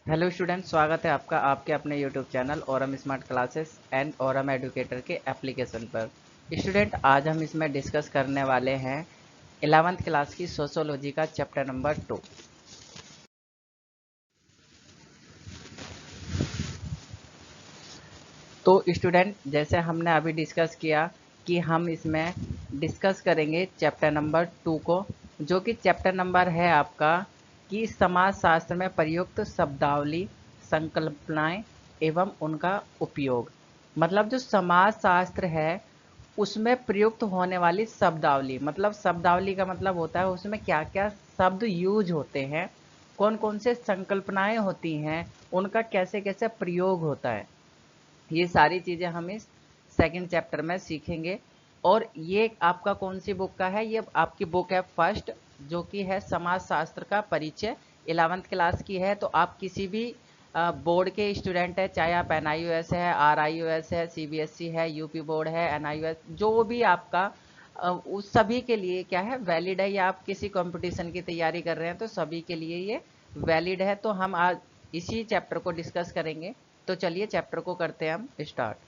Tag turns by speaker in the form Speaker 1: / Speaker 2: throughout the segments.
Speaker 1: Hello student, स्वागत है आपका आपके अपने YouTube channel Aurum smart classes and Aurum educator के एप्लीकेशन पर। स्टूडेंट, आज हम इसमें डिस्कस करने वाले हैं 11th क्लास की सोशोलॉजी का चैप्टर नंबर 2। तो स्टूडेंट, जैसे हमने अभी डिस्कस किया कि हम इसमें डिस्कस करेंगे चैप्टर नंबर 2 को, जो कि चैप्टर नंबर है आपका कि समाजशास्त्र में प्रयुक्त शब्दावली, संकल्पनाएं एवं उनका उपयोग। मतलब जो समाजशास्त्र है उसमें प्रयुक्त होने वाली शब्दावली, मतलब शब्दावली का मतलब होता है उसमें क्या क्या शब्द यूज होते हैं, कौन कौन से संकल्पनाएं होती हैं, उनका कैसे कैसे प्रयोग होता है। ये सारी चीज़ें हम इस सेकंड चैप्टर में सीखेंगे। और ये आपका कौन सी बुक का है? ये आपकी बुक है फर्स्ट, जो कि है समाजशास्त्र का परिचय, 11th क्लास की है। तो आप किसी भी बोर्ड के स्टूडेंट है, चाहे आप NIOS है, RIOS है, CBSE है, यूपी बोर्ड है, NIOS, जो भी आपका उस सभी के लिए क्या है, वैलिड है। या आप किसी कंपटीशन की तैयारी कर रहे हैं तो सभी के लिए ये वैलिड है। तो हम आज इसी चैप्टर को डिस्कस करेंगे। तो चलिए चैप्टर को करते हैं हम स्टार्ट।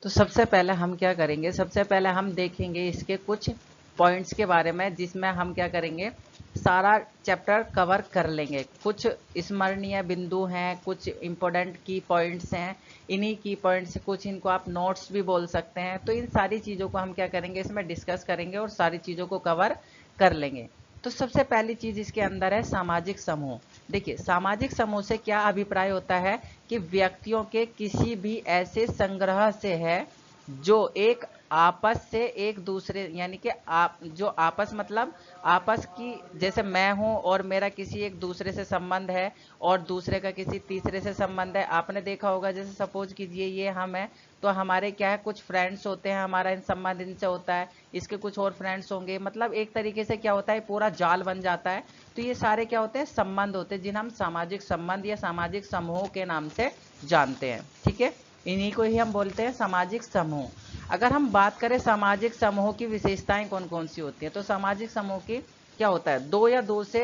Speaker 1: तो सबसे पहले हम क्या करेंगे, सबसे पहले हम देखेंगे इसके कुछ पॉइंट्स के बारे में, जिसमें हम क्या करेंगे, सारा चैप्टर कवर कर लेंगे। कुछ स्मरणीय बिंदु हैं, कुछ इंपॉर्टेंट की पॉइंट्स हैं, इन्हीं की पॉइंट्स से कुछ इनको आप नोट्स भी बोल सकते हैं। तो इन सारी चीज़ों को हम क्या करेंगे, इसमें डिस्कस करेंगे और सारी चीज़ों को कवर कर लेंगे। तो सबसे पहली चीज़ इसके अंदर है सामाजिक समूह। देखिए, सामाजिक समूह से क्या अभिप्राय होता है कि व्यक्तियों के किसी भी ऐसे संग्रह से है जो एक आपस से एक दूसरे, यानी कि आप जो आपस, मतलब आपस की, जैसे मैं हूं और मेरा किसी एक दूसरे से संबंध है और दूसरे का किसी तीसरे से संबंध है। आपने देखा होगा, जैसे सपोज कीजिए ये हम है, तो हमारे क्या है, कुछ फ्रेंड्स होते हैं, हमारा इन संबंध इनसे होता है, इसके कुछ और फ्रेंड्स होंगे, मतलब एक तरीके से क्या होता है, पूरा जाल बन जाता है। तो ये सारे क्या होते हैं, संबंध होते हैं, जिन्हें हम सामाजिक संबंध या सामाजिक समूह के नाम से जानते हैं। ठीक है, इन्हीं को ही हम बोलते हैं सामाजिक समूह। अगर हम बात करें सामाजिक समूह की विशेषताएं कौन कौन सी होती हैं, तो सामाजिक समूह की क्या होता है, दो या दो से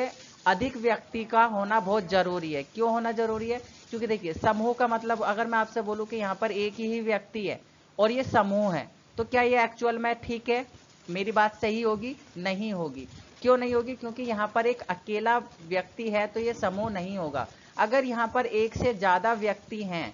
Speaker 1: अधिक व्यक्ति का होना बहुत जरूरी है। क्यों होना जरूरी है? क्योंकि देखिए, समूह का मतलब, अगर मैं आपसे बोलूं कि यहाँ पर एक ही व्यक्ति है और ये समूह है, तो क्या ये एक्चुअल में ठीक है? मेरी बात सही होगी? नहीं होगी। क्यों नहीं होगी? क्योंकि यहाँ पर एक अकेला व्यक्ति है तो ये समूह नहीं होगा। अगर यहाँ पर एक से ज्यादा व्यक्ति हैं,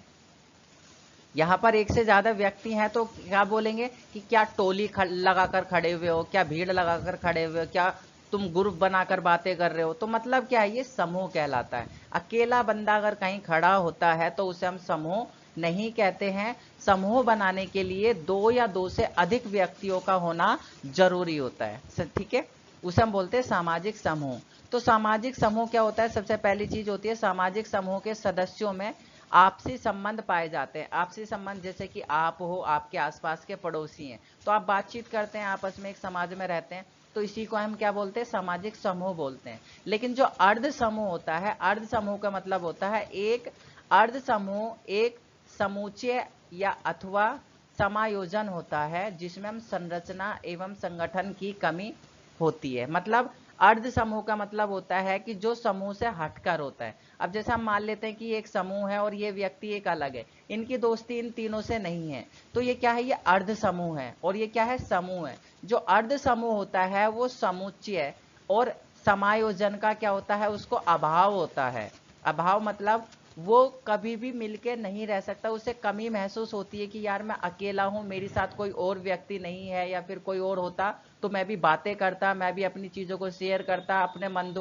Speaker 1: यहाँ पर एक से ज्यादा व्यक्ति हैं, तो क्या बोलेंगे कि क्या टोली लगाकर खड़े हुए हो, क्या भीड़ लगाकर खड़े हुए हो, क्या तुम ग्रुप बनाकर बातें कर रहे हो। तो मतलब क्या है, ये समूह कहलाता है। अकेला बंदा अगर कहीं खड़ा होता है तो उसे हम समूह नहीं कहते हैं। समूह बनाने के लिए दो या दो से अधिक व्यक्तियों का होना जरूरी होता है। ठीक है, उसे हम बोलते हैं सामाजिक समूह। तो सामाजिक समूह क्या होता है? सबसे पहली चीज होती है, सामाजिक समूह के सदस्यों में आपसी संबंध पाए जाते हैं। आपसी संबंध, जैसे कि आप हो, आपके आसपास के पड़ोसी हैं, तो आप बातचीत करते हैं, आपस में एक समाज में रहते हैं, तो इसी को हम क्या बोलते हैं, सामाजिक समूह बोलते हैं। लेकिन जो अर्ध समूह होता है, अर्ध समूह का मतलब होता है, एक अर्ध समूह एक समूचय या अथवा समायोजन होता है जिसमें हम संरचना एवं संगठन की कमी होती है। मतलब अर्ध समूह का मतलब होता है कि जो समूह से हटकर होता है। अब जैसे हम मान लेते हैं कि एक समूह है और ये व्यक्ति एक अलग है, इनकी दोस्ती इन तीनों से नहीं है, तो ये क्या है, ये अर्ध समूह है। और ये क्या है, समूह है। जो अर्ध समूह होता है वो समुच्चय और समायोजन का क्या होता है, उसको अभाव होता है। अभाव मतलब वो कभी भी मिलके नहीं रह सकता, उसे कमी महसूस होती है कि यार मैं अकेला हूं, मेरे साथ कोई और व्यक्ति नहीं है, या फिर कोई और होता तो मैं भी बातें करता, मैं भी अपनी चीजों को शेयर करता, अपने मन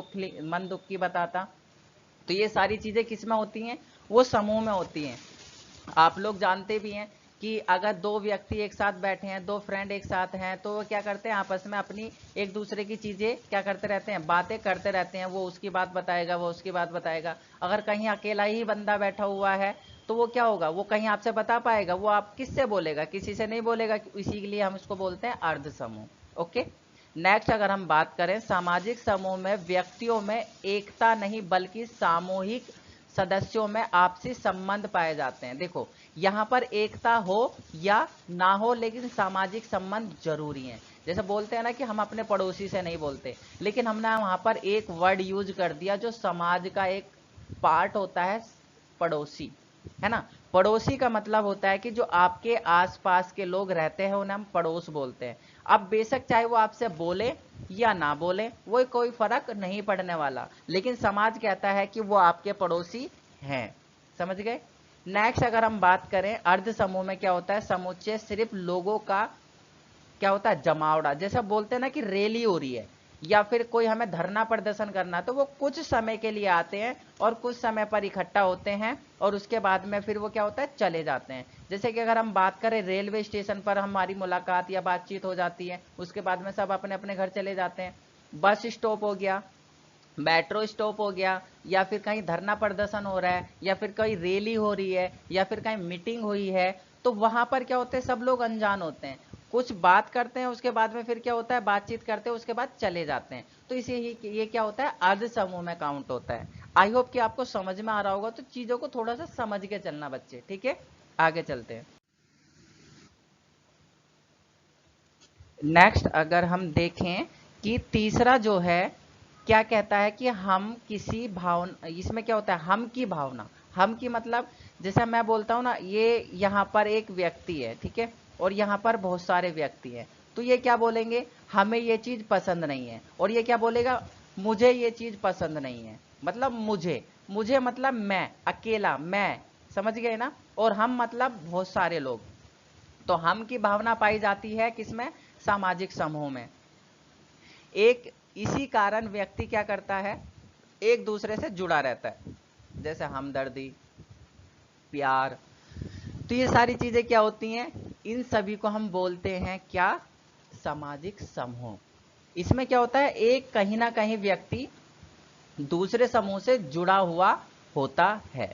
Speaker 1: दुख की बताता। तो ये सारी चीजें किस में होती हैं, वो समूह में होती हैं। आप लोग जानते भी हैं कि अगर दो व्यक्ति एक साथ बैठे हैं, दो फ्रेंड एक साथ हैं, तो वो क्या करते हैं, आपस में अपनी एक दूसरे की चीजें क्या करते रहते हैं, बातें करते रहते हैं। वो उसकी बात बताएगा, वो उसकी बात बताएगा। अगर कहीं अकेला ही बंदा बैठा हुआ है तो वो क्या होगा, वो कहीं आपसे बता पाएगा? वो आप किससे बोलेगा, किसी से नहीं बोलेगा। इसी के लिए हम इसको बोलते हैं अर्ध समूह। ओके, नेक्स्ट अगर हम बात करें, सामाजिक समूह में व्यक्तियों में एकता नहीं बल्कि सामूहिक सदस्यों में आपसी संबंध पाए जाते हैं। देखो, यहाँ पर एकता हो या ना हो, लेकिन सामाजिक संबंध जरूरी है। जैसे बोलते हैं ना कि हम अपने पड़ोसी से नहीं बोलते, लेकिन हमने वहां पर एक वर्ड यूज कर दिया जो समाज का एक पार्ट होता है, पड़ोसी, है ना। पड़ोसी का मतलब होता है कि जो आपके आसपास के लोग रहते हैं उन्हें हम पड़ोस बोलते हैं। अब बेशक चाहे वो आपसे बोले या ना बोले, वो कोई फर्क नहीं पड़ने वाला, लेकिन समाज कहता है कि वो आपके पड़ोसी हैं। समझ गए। नेक्स्ट अगर हम बात करें अर्ध समूह में क्या होता है, समुच्चय सिर्फ लोगों का क्या होता है, जमावड़ा। जैसा बोलते हैं ना कि रैली हो रही है या फिर कोई हमें धरना प्रदर्शन करना, तो वो कुछ समय के लिए आते हैं और कुछ समय पर इकट्ठा होते हैं और उसके बाद में फिर वो क्या होता है, चले जाते हैं। जैसे कि अगर हम बात करें रेलवे स्टेशन पर हमारी मुलाकात या बातचीत हो जाती है, उसके बाद में सब अपने अपने घर चले जाते हैं। बस स्टॉप हो गया, मेट्रो स्टॉप हो गया, या फिर कहीं धरना प्रदर्शन हो रहा है, या फिर कहीं रैली हो रही है, या फिर कहीं मीटिंग हुई है, तो वहां पर क्या होते हैं, सब लोग अनजान होते हैं, कुछ बात करते हैं, उसके बाद में फिर क्या होता है, बातचीत करते हैं, उसके बाद चले जाते हैं। तो इसे ही ये क्या होता है, अर्ध समूह में काउंट होता है। आई होप कि आपको समझ में आ रहा होगा। तो चीजों को थोड़ा सा समझ के चलना बच्चे, ठीक है। आगे चलते हैं। नेक्स्ट अगर हम देखें कि तीसरा जो है क्या कहता है कि हम किसी भावना, इसमें क्या होता है, हम की भावना। हम की मतलब जैसे मैं बोलता हूं ना, ये यहाँ पर एक व्यक्ति है, ठीक है, और यहाँ पर बहुत सारे व्यक्ति हैं, तो ये क्या बोलेंगे, हमें ये चीज पसंद नहीं है, और ये क्या बोलेगा, मुझे ये चीज पसंद नहीं है। मतलब मुझे, मुझे मतलब मैं अकेला, मैं, समझ गए ना, और हम मतलब बहुत सारे लोग। तो हम की भावना पाई जाती है किसमें, सामाजिक समूह में। एक इसी कारण व्यक्ति क्या करता है, एक दूसरे से जुड़ा रहता है, जैसे हमदर्दी, प्यार। तो ये सारी चीजें क्या होती हैं, इन सभी को हम बोलते हैं क्या, सामाजिक समूह। इसमें क्या होता है, एक कहीं ना कहीं व्यक्ति दूसरे समूह से जुड़ा हुआ होता है।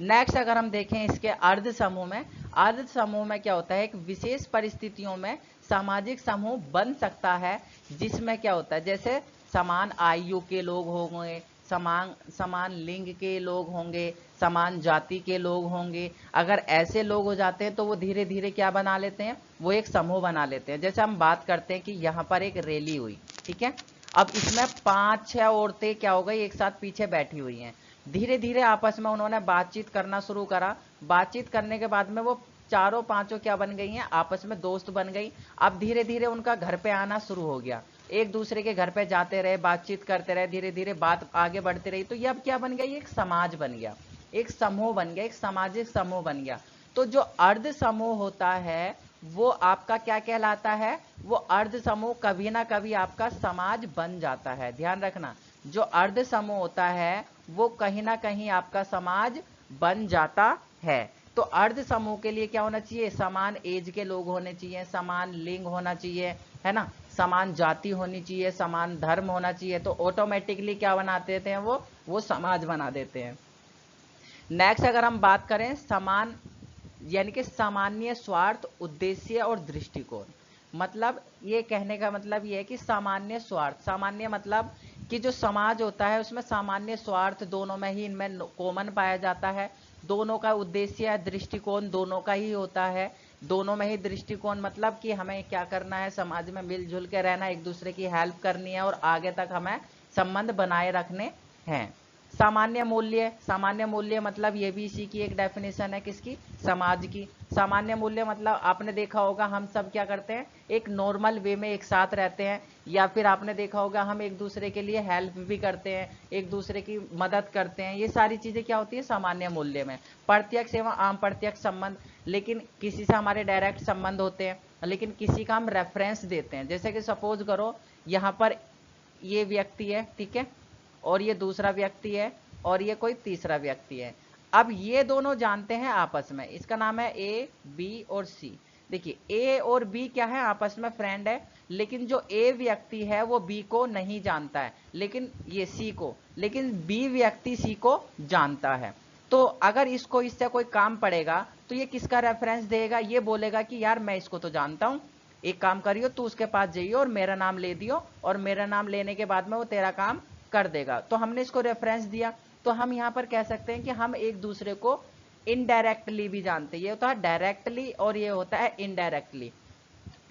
Speaker 1: नेक्स्ट अगर हम देखें इसके अर्ध समूह में, अर्ध समूह में क्या होता है, एक विशेष परिस्थितियों में सामाजिक समूह बन सकता है, जिसमें क्या होता है, जैसे समान आयु के लोग होंगे, समान समान लिंग के लोग होंगे, समान जाति के लोग होंगे। अगर ऐसे लोग हो जाते हैं तो वो धीरे धीरे क्या बना लेते हैं, वो एक समूह बना लेते हैं। जैसे हम बात करते हैं कि यहाँ पर एक रैली हुई, ठीक है, अब इसमें 5-6 औरतें क्या हो गई, एक साथ पीछे बैठी हुई हैं। धीरे धीरे आपस में उन्होंने बातचीत करना शुरू करा। बातचीत करने के बाद में वो चारों पांचों क्या बन गई हैं, आपस में दोस्त बन गई। अब धीरे धीरे उनका घर पे आना शुरू हो गया, एक दूसरे के घर पे जाते रहे, बातचीत करते रहे, धीरे धीरे बात आगे बढ़ती रही। तो ये अब क्या बन गई, एक समाज बन गया, एक समूह बन गया, एक सामाजिक समूह बन गया। तो जो अर्ध समूह होता है वो आपका क्या कहलाता है, वो अर्ध समूह कभी ना कभी आपका समाज बन जाता है। ध्यान रखना, जो अर्ध समूह होता है वो कहीं ना कहीं आपका समाज बन जाता है। तो अर्ध समूह के लिए क्या होना चाहिए, समान एज के लोग होने चाहिए, समान लिंग होना चाहिए, है ना, समान जाति होनी चाहिए, समान धर्म होना चाहिए। तो ऑटोमेटिकली क्या बना देते हैं, वो समाज बना देते हैं। नेक्स्ट अगर हम बात करें समान, यानी कि सामान्य स्वार्थ, उद्देश्य और दृष्टिकोण। मतलब ये कहने का मतलब ये है कि सामान्य स्वार्थ, सामान्य मतलब कि जो समाज होता है उसमें सामान्य स्वार्थ दोनों में ही, इनमें कॉमन पाया जाता है। दोनों का उद्देश्य या दृष्टिकोण दोनों का ही होता है। दोनों में ही दृष्टिकोण मतलब कि हमें क्या करना है, समाज में मिलजुल के रहना, एक दूसरे की हेल्प करनी है और आगे तक हमें संबंध बनाए रखने हैं। सामान्य मूल्य, सामान्य मूल्य मतलब ये भी इसी की एक डेफिनेशन है, किसकी, समाज की। सामान्य मूल्य मतलब आपने देखा होगा हम सब क्या करते हैं, एक नॉर्मल वे में एक साथ रहते हैं, या फिर आपने देखा होगा हम एक दूसरे के लिए हेल्प भी करते हैं, एक दूसरे की मदद करते हैं। ये सारी चीजें क्या होती है, सामान्य मूल्य में। प्रत्यक्ष एवं आम प्रत्यक्ष संबंध, लेकिन किसी से हमारे डायरेक्ट संबंध होते हैं, लेकिन किसी का हम रेफरेंस देते हैं। जैसे कि सपोज करो यहाँ पर ये व्यक्ति है, ठीक है, और ये दूसरा व्यक्ति है, और ये कोई तीसरा व्यक्ति है। अब ये दोनों जानते हैं आपस में, इसका नाम है ए, बी और सी। देखिए ए और बी क्या है, आपस में फ्रेंड है, लेकिन जो ए व्यक्ति है वो बी को नहीं जानता है, लेकिन ये सी को, लेकिन बी व्यक्ति सी को जानता है। तो अगर इसको इससे कोई काम पड़ेगा तो ये किसका रेफरेंस देगा, ये बोलेगा कि यार मैं इसको तो जानता हूं, एक काम करियो तू उसके पास जाइयो और मेरा नाम ले दियो, और मेरा नाम लेने के बाद में वो तेरा काम कर देगा। तो हमने इसको रेफरेंस दिया। तो हम यहां पर कह सकते हैं कि हम एक दूसरे को इनडायरेक्टली भी जानते हैं। ये होता है डायरेक्टली और ये होता है इनडायरेक्टली।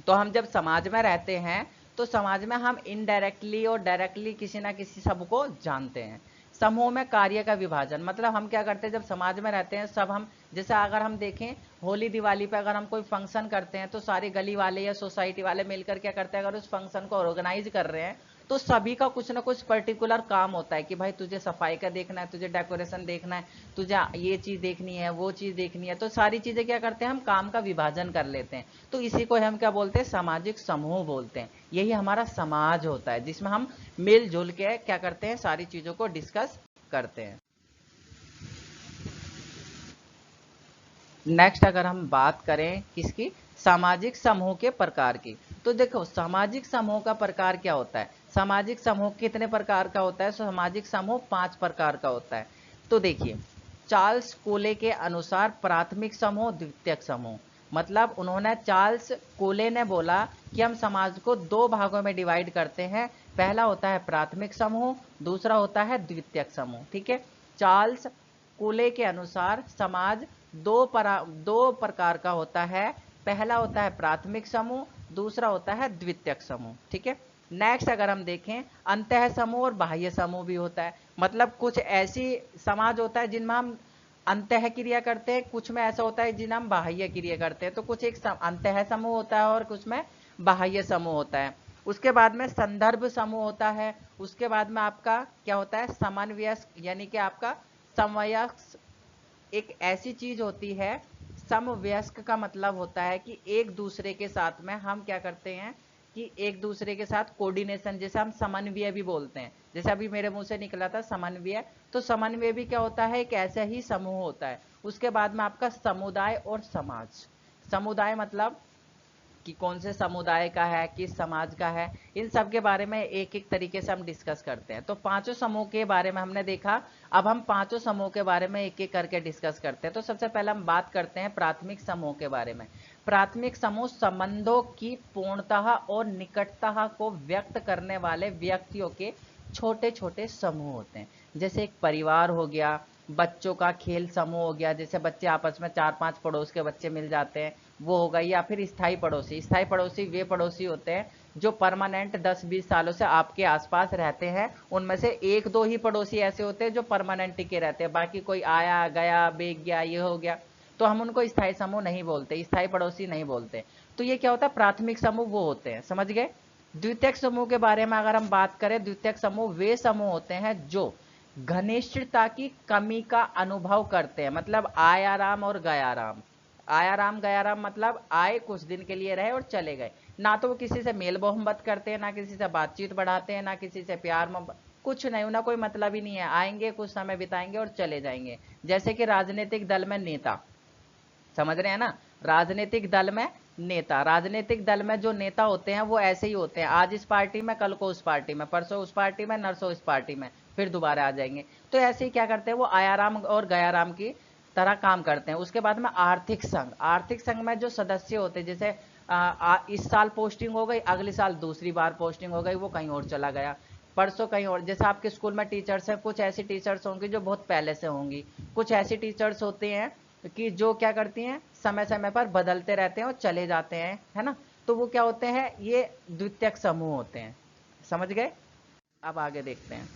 Speaker 1: तो हम जब समाज में रहते हैं तो समाज में हम इनडायरेक्टली और डायरेक्टली किसी ना किसी सबको जानते हैं। समूह में कार्य का विभाजन, मतलब हम क्या करते हैं जब समाज में रहते हैं सब हम, जैसे अगर हम देखें होली दिवाली पे अगर हम कोई फंक्शन करते हैं तो सारे गली वाले या सोसाइटी वाले मिलकर क्या करते हैं, अगर उस फंक्शन को ऑर्गेनाइज कर रहे हैं तो सभी का कुछ ना कुछ पर्टिकुलर काम होता है कि भाई तुझे सफाई का देखना है, तुझे डेकोरेशन देखना है, तुझे ये चीज देखनी है, वो चीज देखनी है, तो सारी चीजें क्या करते हैं हम काम का विभाजन कर लेते हैं। तो इसी को हम क्या बोलते हैं, सामाजिक समूह बोलते हैं। यही हमारा समाज होता है जिसमें हम मिलजुल के क्या करते हैं, सारी चीजों को डिस्कस करते हैं। नेक्स्ट अगर हम बात करें किसकी, सामाजिक समूह के प्रकार की, तो देखो सामाजिक समूह का प्रकार क्या होता है। सामाजिक समूह कितने प्रकार का होता है, सामाजिक समूह 5 प्रकार का होता है। तो देखिए चार्ल्स कोले के अनुसार प्राथमिक समूह, द्वितीयक समूह, मतलब उन्होंने चार्ल्स कोले ने बोला कि हम समाज को 2 भागों में डिवाइड करते हैं, पहला होता है प्राथमिक समूह, दूसरा होता है द्वितीयक समूह। ठीक है, चार्ल्स कोले के अनुसार समाज दो प्रकार का होता है, पहला होता है प्राथमिक समूह, दूसरा होता है द्वितीयक समूह। ठीक है, नेक्स्ट अगर हम देखें अंतः समूह और बाह्य समूह भी होता है, मतलब कुछ ऐसी समाज होता है जिनमें हम अंतः क्रिया करते हैं, कुछ में ऐसा होता है जिन्हें हम बाह्य क्रिया करते हैं। तो कुछ एक अंतः समूह होता है और कुछ में बाह्य समूह होता है। उसके बाद में संदर्भ समूह होता है, उसके बाद में आपका क्या होता है समन्वयस्क, यानी कि आपका समवयस्क एक ऐसी चीज होती है, समवयस्क का मतलब होता है कि एक दूसरे के साथ में हम क्या करते हैं कि एक दूसरे के साथ कोऑर्डिनेशन, जैसे हम समन्वय भी बोलते हैं, जैसे अभी मेरे मुंह से निकला था समन्वय, तो समन्वय भी क्या होता है, एक ऐसा ही समूह होता है। उसके बाद में आपका समुदाय और समाज, समुदाय मतलब कि कौन से समुदाय का है, किस समाज का है, इन सब के बारे में एक एक तरीके से हम डिस्कस करते हैं। तो 5 समूह के बारे में हमने देखा, अब हम 5 समूह के बारे में एक एक करके डिस्कस करते हैं। तो सबसे पहले हम बात करते हैं प्राथमिक समूह के बारे में। प्राथमिक समूह संबंधों की पूर्णता और निकटता को व्यक्त करने वाले व्यक्तियों के छोटे छोटे समूह होते हैं। जैसे एक परिवार हो गया, बच्चों का खेल समूह हो गया, जैसे बच्चे आपस में 4-5 पड़ोस के बच्चे मिल जाते हैं, वो हो गई। या फिर स्थायी पड़ोसी, स्थायी पड़ोसी वे पड़ोसी होते हैं जो परमानेंट 10-20 सालों से आपके आसपास रहते हैं, उनमें से 1-2 ही पड़ोसी ऐसे होते हैं जो परमानेंट टिके रहते हैं, बाकी कोई आया गया बेग गया ये हो गया, तो हम उनको स्थायी समूह नहीं बोलते, स्थायी पड़ोसी नहीं बोलते। तो ये क्या होता है, प्राथमिक समूह वो होते हैं, समझ गए। द्वितीयक समूह के बारे में अगर हम बात करें, द्वितीयक समूह वे समूह होते हैं जो घनिष्ठता की कमी का अनुभव करते हैं, मतलब आया राम और गया राम। आया राम गया राम मतलब आए कुछ दिन के लिए रहे और चले गए, ना तो वो किसी से मेल मोहब्बत करते हैं, ना किसी से बातचीत बढ़ाते हैं, ना किसी से प्यार मोहब्बत, कुछ नहीं, उन्हें कोई मतलब ही नहीं है, आएंगे कुछ समय बिताएंगे और चले जाएंगे। जैसे कि राजनीतिक दल में नेता, समझ रहे हैं ना, राजनीतिक दल में नेता, राजनीतिक दल में जो नेता होते हैं वो ऐसे ही होते हैं, आज इस पार्टी में, कल को उस पार्टी में, परसों उस पार्टी में, नरसों इस पार्टी में, फिर दोबारा आ जाएंगे। तो ऐसे ही क्या करते हैं वो आयाराम और गयाराम की तरह काम करते हैं। उसके बाद में आर्थिक संघ, आर्थिक संघ में जो सदस्य होते हैं, जैसे इस साल पोस्टिंग हो गई, अगले साल दूसरी बार पोस्टिंग हो गई, वो कहीं और चला गया, परसों कहीं और। जैसे आपके स्कूल में टीचर्स हैं, कुछ ऐसी टीचर्स होंगी जो बहुत पहले से होंगी, कुछ ऐसी टीचर्स होते हैं कि जो क्या करती हैं समय समय पर बदलते रहते हैं और चले जाते हैं, है ना। तो वो क्या होते हैं, ये द्वितीयक समूह होते हैं, समझ गए। अब आगे देखते हैं।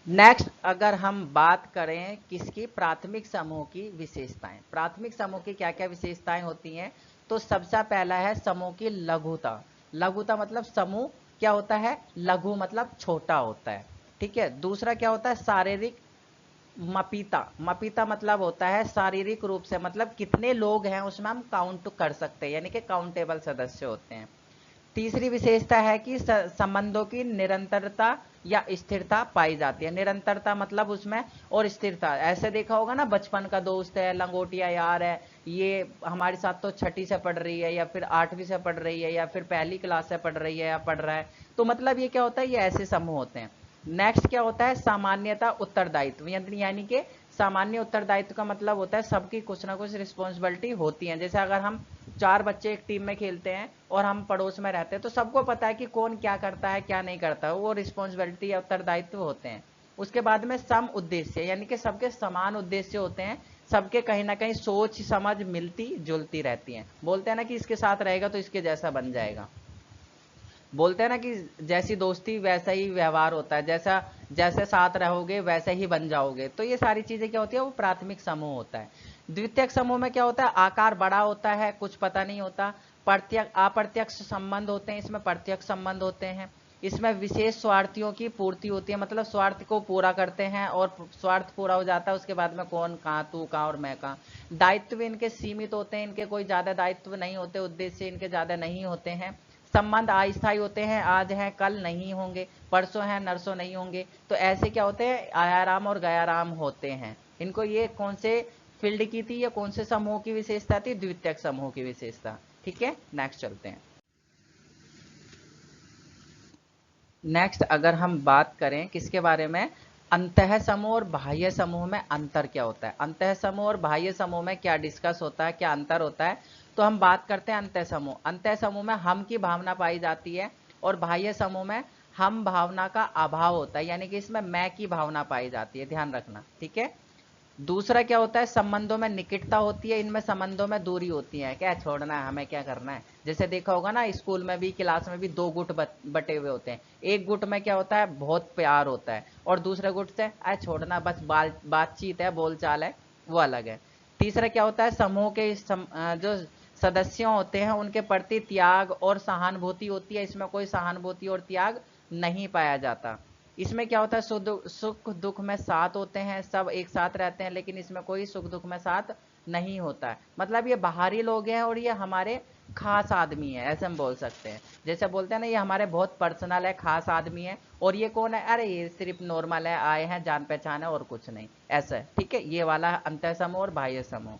Speaker 1: नेक्स्ट अगर हम बात करें किसकी, प्राथमिक समूह की विशेषताएं, प्राथमिक समूह की क्या क्या विशेषताएं होती हैं। तो सबसे पहला है समूह की लघुता, लघुता मतलब समूह क्या होता है, लघु मतलब छोटा होता है। ठीक है, दूसरा क्या होता है शारीरिक मपीता, मपीता मतलब होता है शारीरिक रूप से, मतलब कितने लोग हैं उसमें हम काउंट कर सकते हैं, यानी कि काउंटेबल सदस्य होते हैं। तीसरी विशेषता है कि संबंधों की निरंतरता या स्थिरता पाई जाती है, निरंतरता मतलब उसमें, और स्थिरता, ऐसे देखा होगा ना बचपन का दोस्त है, लंगोटिया यार है, ये हमारे साथ तो 6ठी से पढ़ रही है या फिर 8वीं से पढ़ रही है या फिर पहली क्लास से पढ़ रही है या पढ़ रहा है, तो मतलब ये क्या होता है, ये ऐसे समूह होते हैं। नेक्स्ट क्या होता है सामान्यता उत्तरदायित्व, यानी कि सामान्य उत्तरदायित्व का मतलब होता है सबकी कुछ ना कुछ रिस्पॉन्सिबिलिटी होती है। जैसे अगर हम 4 बच्चे एक टीम में खेलते हैं और हम पड़ोस में रहते हैं तो सबको पता है कि कौन क्या करता है क्या नहीं करता, वो रिस्पॉन्सिबिलिटी या उत्तरदायित्व होते हैं। उसके बाद में सम उद्देश्य, यानी कि सबके समान उद्देश्य होते हैं, सबके कहीं ना कहीं सोच समझ मिलती जुलती रहती है। बोलते हैं ना कि इसके साथ रहेगा तो इसके जैसा बन जाएगा। बोलते हैं ना कि जैसी दोस्ती वैसा ही व्यवहार होता है, जैसा जैसे साथ रहोगे वैसे ही बन जाओगे। तो ये सारी चीजें क्या होती है, वो प्राथमिक समूह होता है। द्वितीयक समूह में क्या होता है, आकार बड़ा होता है, कुछ पता नहीं होता। प्रत्यक्ष अप्रत्यक्ष संबंध होते हैं, इसमें प्रत्यक्ष संबंध होते हैं। इसमें विशेष स्वार्थियों की पूर्ति होती है, मतलब स्वार्थ को पूरा करते हैं और स्वार्थ पूरा हो जाता है, उसके बाद में कौन कहाँ, तू कहाँ और मैं कहाँ। दायित्व इनके सीमित होते हैं, इनके कोई ज्यादा दायित्व नहीं होते, उद्देश्य इनके ज्यादा नहीं होते हैं। संबंध अस्थायी होते हैं, आज हैं कल नहीं होंगे, परसों हैं नरसों नहीं होंगे। तो ऐसे क्या होते हैं, आयाराम और गयाराम होते हैं। इनको ये कौन से फील्ड की थी, या कौन से समूह की विशेषता थी, द्वितीयक समूह की विशेषता। ठीक है, नेक्स्ट चलते हैं। नेक्स्ट अगर हम बात करें किसके बारे में, अंतः समूह और बाह्य समूह में अंतर क्या होता है, अंतः समूह और बाह्य समूह में क्या डिस्कस होता है, क्या अंतर होता है। तो हम बात करते हैं अंतः समूह। अंतः समूह में हम की भावना पाई जाती है, और बाह्य समूह में हम भावना का अभाव होता है, यानी कि इसमें मैं की भावना पाई जाती है, ध्यान रखना। ठीक है, दूसरा क्या होता है, संबंधों में निकटता होती है, इनमें संबंधों में दूरी होती है। क्या छोड़ना है, हमें क्या करना है। जैसे देखा होगा ना, स्कूल में भी क्लास में भी दो गुट बटे हुए होते हैं। एक गुट में क्या होता है, बहुत प्यार होता है, और दूसरे गुट से छोड़ना, बस बातचीत है, बोलचाल है, वो अलग है। तीसरा क्या होता है, समूह के जो सदस्य होते हैं उनके प्रति त्याग और सहानुभूति होती है, इसमें कोई सहानुभूति और त्याग नहीं पाया जाता। इसमें क्या होता है, सुख दुख में साथ होते हैं, सब एक साथ रहते हैं, लेकिन इसमें कोई सुख दुख में साथ नहीं होता है। मतलब ये बाहरी लोग हैं और ये हमारे खास आदमी है, ऐसे हम बोल सकते हैं। जैसे बोलते हैं ना, ये हमारे बहुत पर्सनल है, खास आदमी है, और ये कौन है, अरे ये सिर्फ नॉर्मल है, आए हैं, जान पहचान है और कुछ नहीं, ऐसा है। ठीक है, ये वाला अंतः समूह और बाह्य समूह।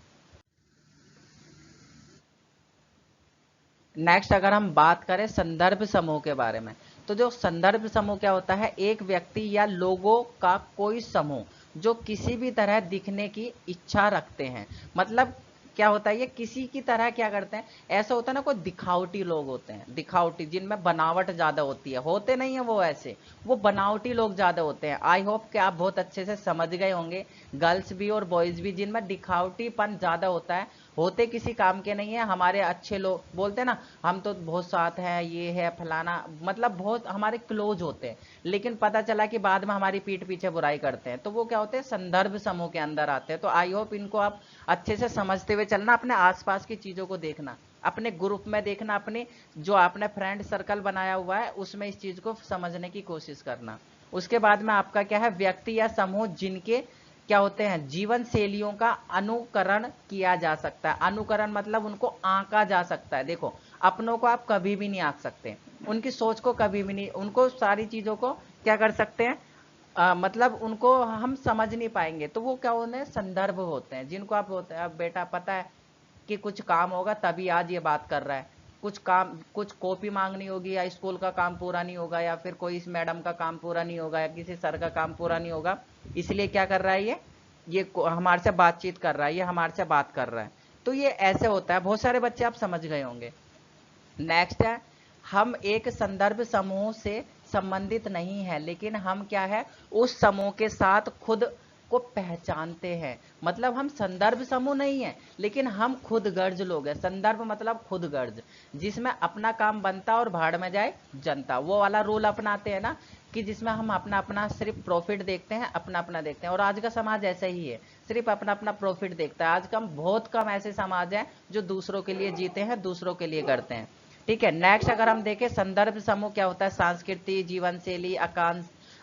Speaker 1: नेक्स्ट अगर हम बात करें संदर्भ समूह के बारे में, तो जो संदर्भ समूह क्या होता है, एक व्यक्ति या लोगों का कोई समूह जो किसी भी तरह दिखने की इच्छा रखते हैं। मतलब क्या होता है, ये किसी की तरह क्या करते हैं, ऐसा होता है ना, कोई दिखावटी लोग होते हैं, दिखावटी जिनमें बनावट ज्यादा होती है, होते नहीं है वो ऐसे, वो बनावटी लोग ज्यादा होते हैं। आई होप कि आप बहुत अच्छे से समझ गए होंगे, गर्ल्स भी और बॉयज भी, जिनमें दिखावटीपन ज्यादा होता है, होते किसी काम के नहीं है। हमारे अच्छे लोग बोलते हैं ना, हम तो बहुत साथ हैं, ये है फलाना, मतलब बहुत हमारे क्लोज होते हैं, लेकिन पता चला कि बाद में हमारी पीठ पीछे बुराई करते हैं, तो वो क्या होते हैं, संदर्भ समूह के अंदर आते हैं। तो आई होप इनको आप अच्छे से समझते हुए चलना, अपने आसपास की चीजों को देखना, अपने ग्रुप में देखना, अपने जो आपने फ्रेंड सर्कल बनाया हुआ है उसमें इस चीज को समझने की कोशिश करना। उसके बाद में आपका क्या है, व्यक्ति या समूह जिनके क्या होते हैं, जीवन शैलियों का अनुकरण किया जा सकता है। अनुकरण मतलब उनको आंका जा सकता है। देखो, अपनों को आप कभी भी नहीं आंक सकते, उनकी सोच को कभी भी नहीं, उनको सारी चीजों को क्या कर सकते हैं, मतलब उनको हम समझ नहीं पाएंगे। तो वो क्या होते हैं, संदर्भ होते हैं, जिनको आप होते हैं, अब बेटा पता है कि कुछ काम होगा तभी आज ये बात कर रहा है, कुछ काम, कुछ कॉपी मांगनी होगी, या स्कूल का काम पूरा नहीं होगा, या फिर कोई इस मैडम का काम पूरा नहीं होगा, या किसी सर का काम पूरा नहीं होगा, इसलिए क्या कर रहा है, ये हमारे से बातचीत कर रहा है, ये हमारे से बात कर रहा है। तो ये ऐसे होता है, बहुत सारे बच्चे आप समझ गए होंगे। नेक्स्ट है, हम एक संदर्भ समूह से संबंधित नहीं है, लेकिन हम क्या है, उस समूह के साथ खुद को पहचानते हैं। मतलब हम संदर्भ समूह नहीं है, लेकिन हम खुद गर्ज लोग हैं। संदर्भ मतलब खुद गर्ज, जिसमें अपना काम बनता और भाड़ में जाए जनता, वो वाला रूल अपनाते हैं ना, कि जिसमें हम अपना अपना सिर्फ प्रॉफिट देखते हैं, अपना अपना देखते हैं। और आज का समाज ऐसा ही है, सिर्फ अपना अपना प्रॉफिट देखता है। आज कम बहुत कम ऐसे समाज हैं जो दूसरों के लिए जीते हैं, दूसरों के लिए करते हैं। ठीक है, नेक्स्ट अगर हम देखें, संदर्भ समूह क्या होता है, संस्कृति, जीवन शैली,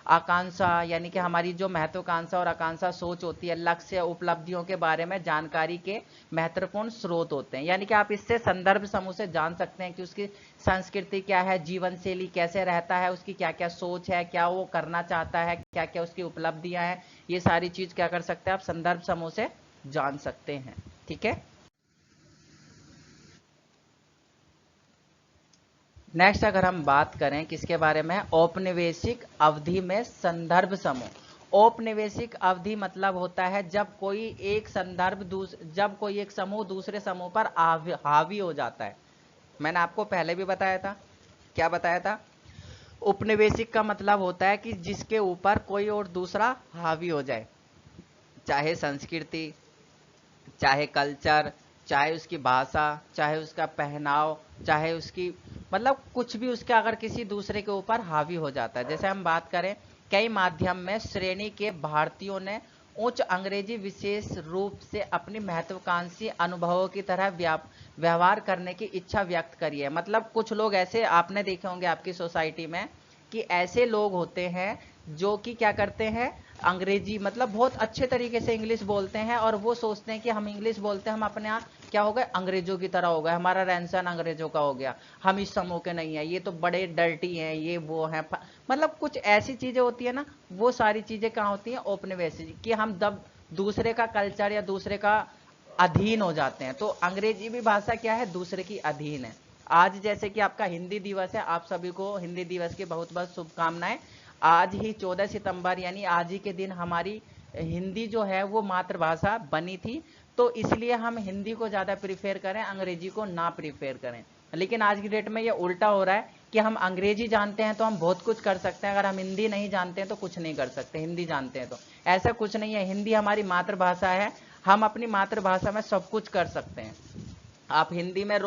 Speaker 1: आकांक्षा, यानी कि हमारी जो महत्वाकांक्षा और आकांक्षा सोच होती है, लक्ष्य, उपलब्धियों के बारे में जानकारी के महत्वपूर्ण स्रोत होते हैं। यानी कि आप इससे संदर्भ समूह से जान सकते हैं कि उसकी संस्कृति क्या है, जीवन शैली कैसे रहता है, उसकी क्या क्या सोच है, क्या वो करना चाहता है, क्या क्या उसकी उपलब्धियां हैं। ये सारी चीज क्या कर सकते हैं, आप संदर्भ समूह से जान सकते हैं। ठीक है, नेक्स्ट अगर हम बात करें किसके बारे में, औपनिवेशिक अवधि में संदर्भ समूह। औपनिवेशिक अवधि मतलब होता है जब कोई एक जब कोई एक समूह दूसरे समूह पर हावी हो जाता है। मैंने आपको पहले भी बताया था, क्या बताया था, उपनिवेशिक का मतलब होता है कि जिसके ऊपर कोई और दूसरा हावी हो जाए, चाहे संस्कृति, चाहे कल्चर, चाहे उसकी भाषा, चाहे उसका पहनाव, चाहे उसकी मतलब कुछ भी उसके अगर किसी दूसरे के ऊपर हावी हो जाता है। जैसे हम बात करें, कई माध्यम में श्रेणी के भारतीयों ने उच्च अंग्रेजी विशेष रूप से अपनी महत्वाकांक्षी अनुभवों की तरह व्यवहार करने की इच्छा व्यक्त करी है। मतलब कुछ लोग ऐसे आपने देखे होंगे आपकी सोसाइटी में कि ऐसे लोग होते हैं जो कि क्या करते हैं, अंग्रेजी मतलब बहुत अच्छे तरीके से इंग्लिश बोलते हैं और वो सोचते हैं कि हम इंग्लिश बोलते हैं, हम अपने यहाँ क्या हो गए, अंग्रेजों की तरह हो गए, हमारा रहन सहन अंग्रेजों का हो गया, हम इस समूह के नहीं है, ये तो बड़े डर्टी हैं, ये वो हैं। मतलब कुछ ऐसी चीजें होती है ना, वो सारी चीजें कहाँ होती हैं, औपनिवेशिक, कि हम जब दूसरे का कल्चर या दूसरे का अधीन हो जाते हैं। तो अंग्रेजी भी भाषा क्या है, दूसरे की अधीन है। आज जैसे कि आपका हिंदी दिवस है, आप सभी को हिंदी दिवस की बहुत बहुत शुभकामनाएं। आज ही 14 सितंबर यानी आज ही के दिन हमारी हिंदी जो है वो मातृभाषा बनी थी, तो इसलिए हम हिंदी को ज़्यादा प्रीफेर करें, अंग्रेजी को ना प्रीफेर करें। लेकिन आज की डेट में ये उल्टा हो रहा है कि हम अंग्रेजी जानते हैं तो हम बहुत कुछ कर सकते हैं, अगर हम हिंदी नहीं जानते हैं तो कुछ नहीं कर सकते, हिंदी जानते हैं तो। ऐसा कुछ नहीं है, हिंदी हमारी मातृभाषा है, हम अपनी मातृभाषा में सब कुछ कर सकते हैं। आप हिंदी में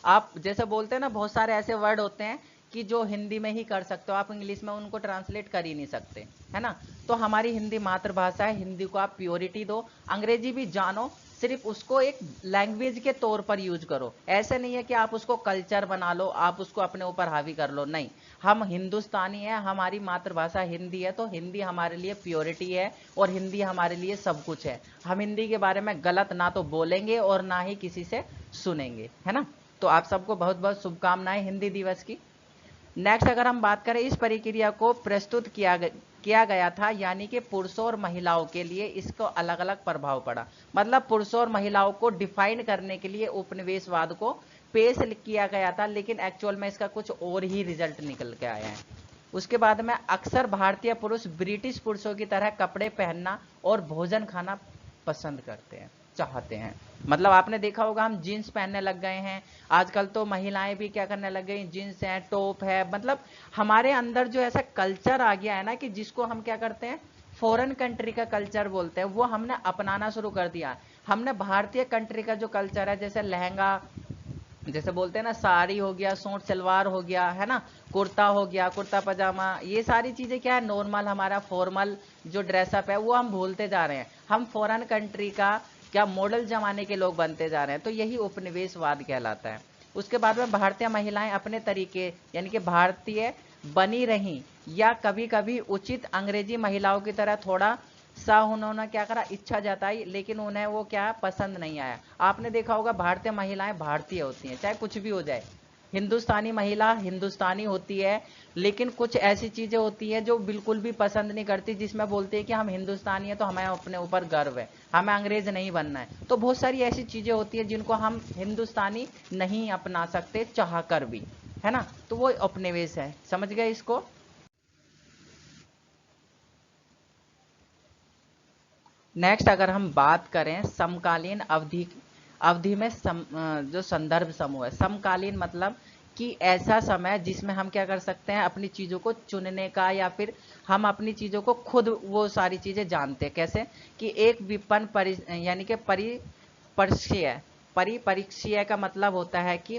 Speaker 1: आप जैसे बोलते हैं ना, बहुत सारे ऐसे वर्ड होते हैं कि जो हिंदी में ही कर सकते हो, आप इंग्लिश में उनको ट्रांसलेट कर ही नहीं सकते, है ना। तो हमारी हिंदी मातृभाषा है, हिंदी को आप प्योरिटी दो। अंग्रेजी भी जानो, सिर्फ उसको एक लैंग्वेज के तौर पर यूज करो। ऐसे नहीं है कि आप उसको कल्चर बना लो, आप उसको अपने ऊपर हावी कर लो, नहीं। हम हिंदुस्तानी है, हमारी मातृभाषा हिंदी है, तो हिंदी हमारे लिए प्योरिटी है और हिंदी हमारे लिए सब कुछ है। हम हिंदी के बारे में गलत ना तो बोलेंगे और ना ही किसी से सुनेंगे, है ना। तो आप सबको बहुत बहुत शुभकामनाएं हिंदी दिवस की। नेक्स्ट अगर हम बात करें, इस प्रक्रिया को प्रस्तुत किया गया था, यानी कि पुरुषों और महिलाओं के लिए इसको अलग अलग प्रभाव पड़ा। मतलब पुरुषों और महिलाओं को डिफाइन करने के लिए उपनिवेशवाद को पेश किया गया था, लेकिन एक्चुअल में इसका कुछ और ही रिजल्ट निकल के आया है। उसके बाद में अक्सर भारतीय पुरुष ब्रिटिश पुरुषों की तरह कपड़े पहनना और भोजन खाना पसंद करते हैं, चाहते हैं। मतलब आपने देखा होगा हम जीन्स पहनने लग गए हैं, आजकल तो महिलाएं भी क्या करने लग गई, जीन्स है, टॉप है। मतलब हमारे अंदर जो ऐसा कल्चर आ गया है ना, कि जिसको हम क्या करते हैं, फॉरेन कंट्री का कल्चर बोलते हैं, वो हमने अपनाना शुरू कर दिया। हमने भारतीय कंट्री का जो कल्चर है, जैसे लहंगा, जैसे बोलते हैं ना, साड़ी हो गया, सूट सलवार हो गया, है ना, कुर्ता हो गया, कुर्ता पजामा, ये सारी चीजें क्या है, नॉर्मल हमारा फॉर्मल जो ड्रेसअप है वो हम भूलते जा रहे हैं। हम फॉरेन कंट्री का क्या मॉडल जमाने के लोग बनते जा रहे हैं। तो यही उपनिवेशवाद कहलाता है। उसके बाद में भारतीय महिलाएं अपने तरीके यानी कि भारतीय बनी रही, या कभी कभी उचित अंग्रेजी महिलाओं की तरह थोड़ा सा उन्होंने क्या करा, इच्छा जताई, लेकिन उन्हें वो क्या पसंद नहीं आया। आपने देखा होगा भारतीय महिलाएं भारतीय होती हैं, चाहे कुछ भी हो जाए। हिंदुस्तानी महिला हिंदुस्तानी होती है, लेकिन कुछ ऐसी चीजें होती हैं जो बिल्कुल भी पसंद नहीं करती, जिसमें बोलती है कि हम हिंदुस्तानी है तो हमें अपने ऊपर गर्व है, हमें अंग्रेज नहीं बनना है। तो बहुत सारी ऐसी चीजें होती है जिनको हम हिंदुस्तानी नहीं अपना सकते चाह कर भी, है ना। तो वो उपनिवेश है, समझ गए इसको। नेक्स्ट अगर हम बात करें समकालीन अवधि अवधि में जो संदर्भ समूह है, समकालीन मतलब कि ऐसा समय जिसमें हम क्या कर सकते हैं, अपनी चीजों को चुनने का, या फिर हम अपनी चीजों को खुद वो सारी चीजें जानते हैं। कैसे कि एक विपन्न यानी कि परिपरीक्षीय, परिपरीक्षीय का मतलब होता है कि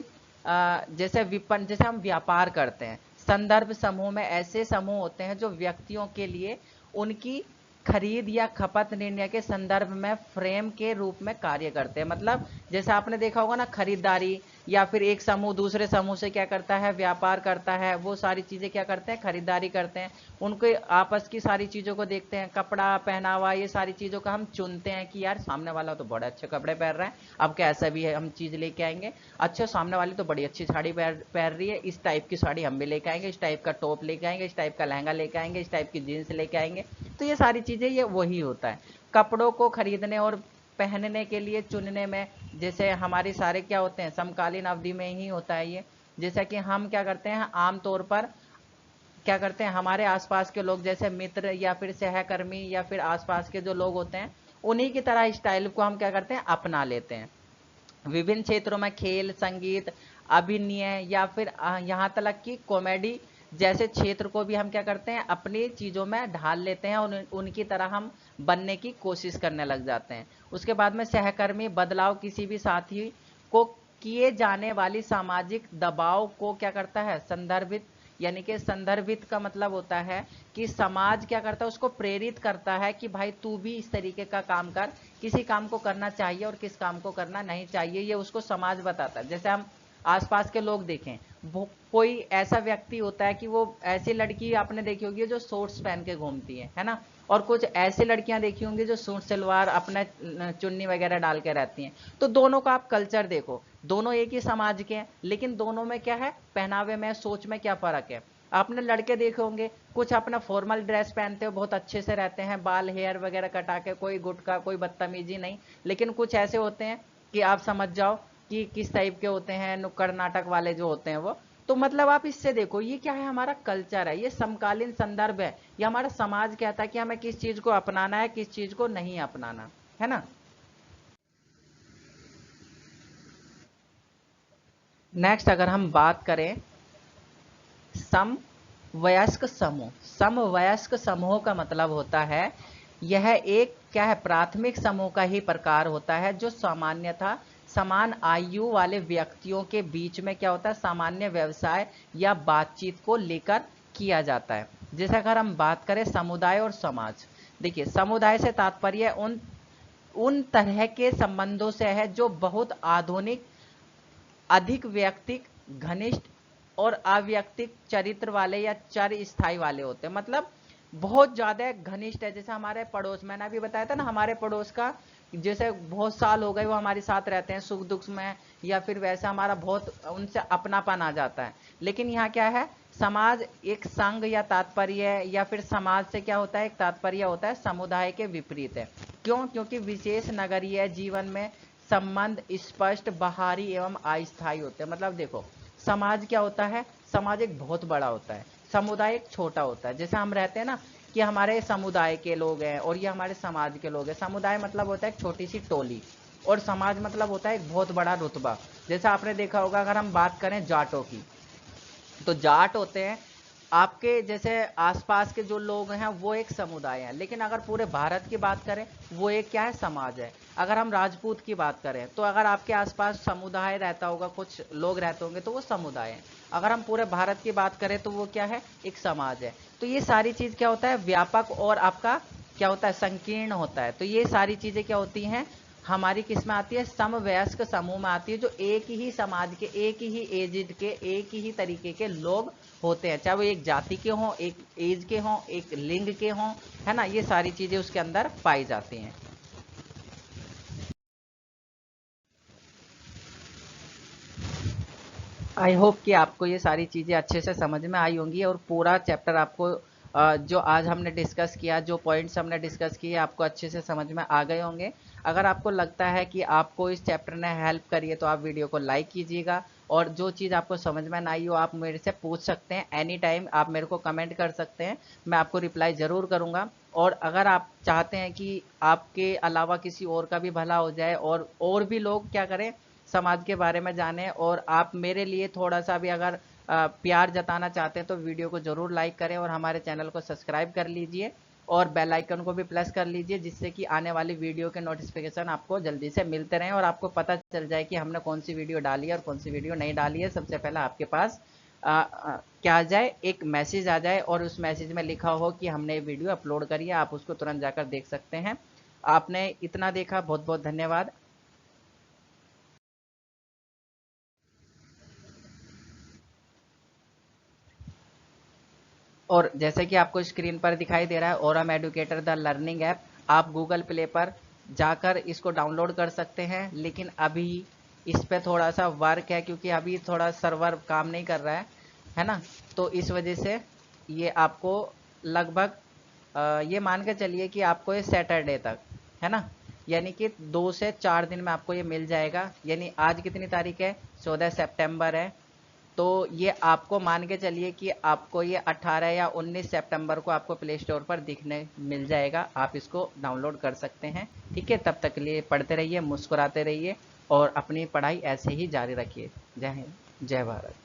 Speaker 1: जैसे विपन्न, जैसे हम व्यापार करते हैं। संदर्भ समूह में ऐसे समूह होते हैं जो व्यक्तियों के लिए उनकी खरीद या खपत निर्णय के संदर्भ में फ्रेम के रूप में कार्य करते हैं। मतलब जैसे आपने देखा होगा ना, खरीदारी, या फिर एक समूह दूसरे समूह से क्या करता है, व्यापार करता है, वो सारी चीजें क्या करते हैं, खरीदारी करते हैं। उनके आपस की सारी चीजों को देखते हैं, कपड़ा पहनावा, ये सारी चीजों का हम चुनते हैं कि यार सामने वाला तो बड़े अच्छे कपड़े पहन रहा है, अब क्या ऐसा भी है, हम चीज लेके आएंगे। अच्छा, सामने वाली तो बड़ी अच्छी साड़ी पहन रही है, इस टाइप की साड़ी हम भी लेके आएंगे, इस टाइप का टॉप लेके आएंगे, इस टाइप का लहंगा लेके आएंगे, इस टाइप की जीन्स लेके आएंगे। तो ये सारी चीजें ये वही होता है। कपड़ों को खरीदने और पहनने के लिए चुनने में, जैसे हमारे सारे क्या होते हैं, समकालीन अवधि में ही होता है ये। जैसा कि हम क्या करते हैं, आमतौर पर क्या करते हैं, हमारे आसपास के लोग, जैसे मित्र या फिर सहकर्मी या फिर आसपास के जो लोग होते हैं, उन्हीं की तरह स्टाइल को हम क्या करते हैं, अपना लेते हैं। विभिन्न क्षेत्रों में खेल, संगीत, अभिनय, या फिर यहाँ तक कि कॉमेडी जैसे क्षेत्र को भी हम क्या करते हैं, अपनी चीजों में ढाल लेते हैं और उनकी तरह हम बनने की कोशिश करने लग जाते हैं। उसके बाद में सहकर्मी, बदलाव, किसी भी साथी को किए जाने वाली सामाजिक दबाव को क्या करता है, संदर्भित, यानी कि संदर्भित का मतलब होता है कि समाज क्या करता है, उसको प्रेरित करता है कि भाई तू भी इस तरीके का काम कर, किसी काम को करना चाहिए और किस काम को करना नहीं चाहिए, ये उसको समाज बताता है। जैसे हम आसपास के लोग देखें, वो कोई ऐसा व्यक्ति होता है कि वो ऐसी लड़की आपने देखी होगी जो शॉर्ट्स पहन के घूमती है ना, और कुछ ऐसी लड़कियां देखी होंगी जो सूट सलवार अपना चुन्नी वगैरह डाल के रहती हैं। तो दोनों का आप कल्चर देखो, दोनों एक ही समाज के हैं, लेकिन दोनों में क्या है, पहनावे में, सोच में क्या फर्क है। आपने लड़के देखे होंगे, कुछ अपना फॉर्मल ड्रेस पहनते हो, बहुत अच्छे से रहते हैं, बाल हेयर वगैरह कटा के, कोई गुटखा, कोई बदतमीजी नहीं। लेकिन कुछ ऐसे होते हैं कि आप समझ जाओ कि किस टाइप के होते हैं, नुक्कड़ नाटक वाले जो होते हैं वो। तो मतलब आप इससे देखो, ये क्या है, हमारा कल्चर है, ये समकालीन संदर्भ है, ये हमारा समाज कहता है कि हमें किस चीज को अपनाना है, किस चीज को नहीं अपनाना है ना। नेक्स्ट अगर हम बात करें समवयस्क समूह, समवयस्क समूह का मतलब होता है, यह एक क्या है, प्राथमिक समूह का ही प्रकार होता है जो सामान्यतः समान आयु वाले व्यक्तियों के बीच में क्या होता है, सामान्य व्यवसाय या बातचीत को लेकर किया जाता है। जैसे अगर हम बात करें समुदाय और समाज, देखिए समुदाय से तात्पर्य उन उन तरह के संबंधों से है जो बहुत आधुनिक, अधिक व्यक्तिक, घनिष्ठ और अव्यक्तिक चरित्र वाले या चर स्थायी वाले होते हैं। मतलब बहुत ज्यादा घनिष्ठ है। जैसे हमारे पड़ोस, मैंने अभी बताया था ना, हमारे पड़ोस का जैसे बहुत साल हो गए वो हमारे साथ रहते हैं सुख दुख में, या फिर वैसा हमारा बहुत उनसे अपनापन आ जाता है। लेकिन यहाँ क्या है, समाज एक संघ या तात्पर्य, या फिर समाज से क्या होता है, एक तात्पर्य होता है, समुदाय के विपरीत है। क्यों? क्योंकि विशेष नगरीय जीवन में संबंध स्पष्ट, बाहरी एवं अस्थायी होते हैं। मतलब देखो, समाज क्या होता है, समाज एक बहुत बड़ा होता है, समुदाय एक छोटा होता है। जैसे हम रहते हैं ना कि हमारे समुदाय के लोग हैं और ये हमारे समाज के लोग हैं। समुदाय मतलब होता है एक छोटी सी टोली, और समाज मतलब होता है एक बहुत बड़ा रुतबा। जैसा आपने देखा होगा, अगर हम बात करें जाटों की, तो जाट होते हैं आपके जैसे आसपास के जो लोग हैं, वो एक समुदाय है। लेकिन अगर पूरे भारत की बात करें, वो एक क्या है, समाज है। अगर हम राजपूत की बात करें, तो अगर आपके आसपास समुदाय रहता होगा, कुछ लोग रहते होंगे, तो वो समुदाय है। अगर हम पूरे भारत की बात करें, तो वो क्या है, एक समाज है। तो ये सारी चीज क्या होता है, व्यापक और आपका क्या होता है, संकीर्ण होता है। तो ये सारी चीजें क्या होती हैं, हमारी किस में आती है, समवयस्क समूह में आती है, जो एक ही समाज के, एक ही एज के, एक ही तरीके के लोग होते हैं, चाहे वो एक जाति के हों, एक एज के हों, एक लिंग के हों, है ना। ये सारी चीजें उसके अंदर पाई जाती हैं। आई होप कि आपको ये सारी चीजें अच्छे से समझ में आई होंगी, और पूरा चैप्टर आपको जो आज हमने डिस्कस किया, जो पॉइंट्स हमने डिस्कस किए, आपको अच्छे से समझ में आ गए होंगे। अगर आपको लगता है कि आपको इस चैप्टर ने हेल्प करी है, तो आप वीडियो को लाइक कीजिएगा, और जो चीज़ आपको समझ में ना आई हो, आप मेरे से पूछ सकते हैं एनी टाइम, आप मेरे को कमेंट कर सकते हैं, मैं आपको रिप्लाई ज़रूर करूँगा। और अगर आप चाहते हैं कि आपके अलावा किसी और का भी भला हो जाए, और भी लोग क्या करें, समाज के बारे में जाने, और आप मेरे लिए थोड़ा सा भी अगर प्यार जताना चाहते हैं, तो वीडियो को जरूर लाइक करें और हमारे चैनल को सब्सक्राइब कर लीजिए, और बेल आइकन को भी प्रेस कर लीजिए, जिससे कि आने वाली वीडियो के नोटिफिकेशन आपको जल्दी से मिलते रहें, और आपको पता चल जाए कि हमने कौन सी वीडियो डाली है और कौन सी वीडियो नहीं डाली है। सबसे पहले आपके पास क्या आ जाए, एक मैसेज आ जाए, और उस मैसेज में लिखा हो कि हमने ये वीडियो अपलोड करी है, आप उसको तुरंत जाकर देख सकते हैं। आपने इतना देखा, बहुत बहुत धन्यवाद। और जैसे कि आपको स्क्रीन पर दिखाई दे रहा है, Oram educator the learning app, आप गूगल प्ले पर जाकर इसको डाउनलोड कर सकते हैं। लेकिन अभी इस पे थोड़ा सा वर्क है, क्योंकि अभी थोड़ा सर्वर काम नहीं कर रहा है ना। तो इस वजह से ये आपको लगभग ये मान के चलिए कि आपको ये सैटरडे तक, है ना, यानी कि 2 से 4 दिन में आपको ये मिल जाएगा। यानी आज कितनी तारीख है, 14 सितंबर है। तो ये आपको मान के चलिए कि आपको ये 18 या 19 सितंबर को आपको प्ले स्टोर पर दिखने मिल जाएगा, आप इसको डाउनलोड कर सकते हैं। ठीक है, तब तक के लिए पढ़ते रहिए, मुस्कुराते रहिए, और अपनी पढ़ाई ऐसे ही जारी रखिए। जय हिंद, जय भारत।